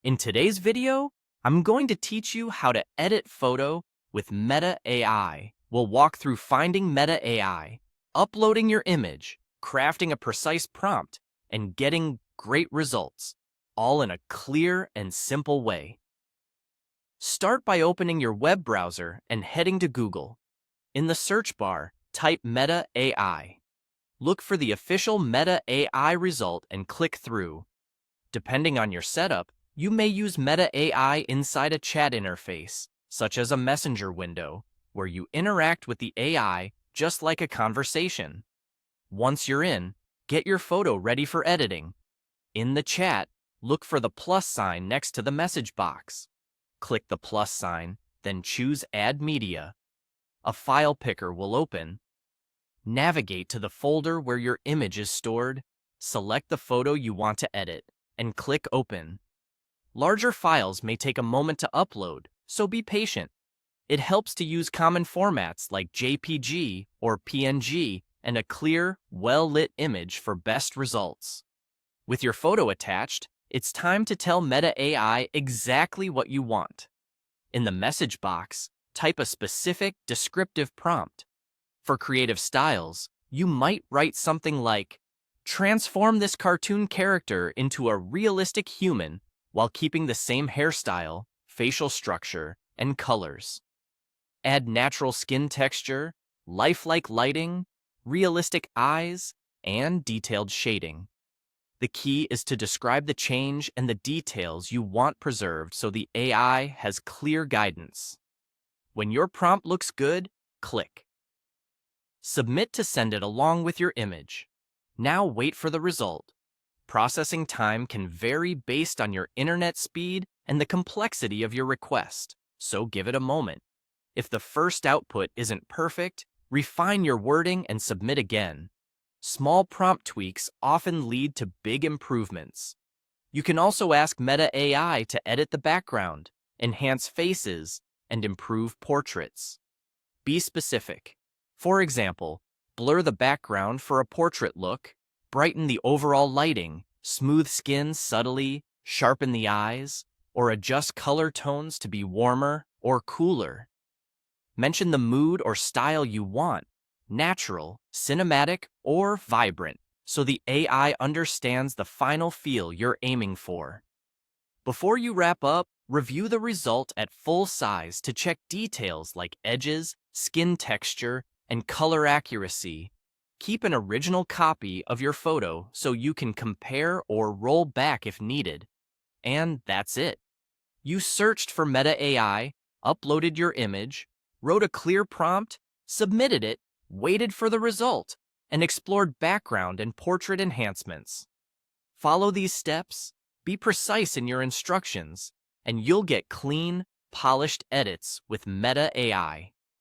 In today's video, I'm going to teach you how to edit photo with Meta AI. We'll walk through finding Meta AI, uploading your image, crafting a precise prompt, and getting great results, all in a clear and simple way. Start by opening your web browser and heading to Google. In the search bar, type Meta AI. Look for the official Meta AI result and click through. Depending on your setup, you may use Meta AI inside a chat interface, such as a messenger window, where you interact with the AI just like a conversation. Once you're in, get your photo ready for editing. In the chat, look for the plus sign next to the message box. Click the plus sign, then choose Add Media. A file picker will open. Navigate to the folder where your image is stored, select the photo you want to edit, and click Open. Larger files may take a moment to upload, so be patient. It helps to use common formats like JPG or PNG and a clear, well-lit image for best results. With your photo attached, it's time to tell Meta AI exactly what you want. In the message box, type a specific, descriptive prompt. For creative styles, you might write something like, "Transform this cartoon character into a realistic human while keeping the same hairstyle, facial structure, and colors." Add natural skin texture, lifelike lighting, realistic eyes, and detailed shading. The key is to describe the change and the details you want preserved so the AI has clear guidance. When your prompt looks good, click Submit to send it along with your image. Now wait for the result. Processing time can vary based on your internet speed and the complexity of your request, so give it a moment. If the first output isn't perfect, refine your wording and submit again. Small prompt tweaks often lead to big improvements. You can also ask Meta AI to edit the background, enhance faces, and improve portraits. Be specific. For example, blur the background for a portrait look, brighten the overall lighting, smooth skin subtly, sharpen the eyes, or adjust color tones to be warmer or cooler. Mention the mood or style you want, natural, cinematic, or vibrant, so the AI understands the final feel you're aiming for. Before you wrap up, review the result at full size to check details like edges, skin texture, and color accuracy. Keep an original copy of your photo so you can compare or roll back if needed. And that's it. You searched for Meta AI, uploaded your image, wrote a clear prompt, submitted it, waited for the result, and explored background and portrait enhancements. Follow these steps, be precise in your instructions, and you'll get clean, polished edits with Meta AI.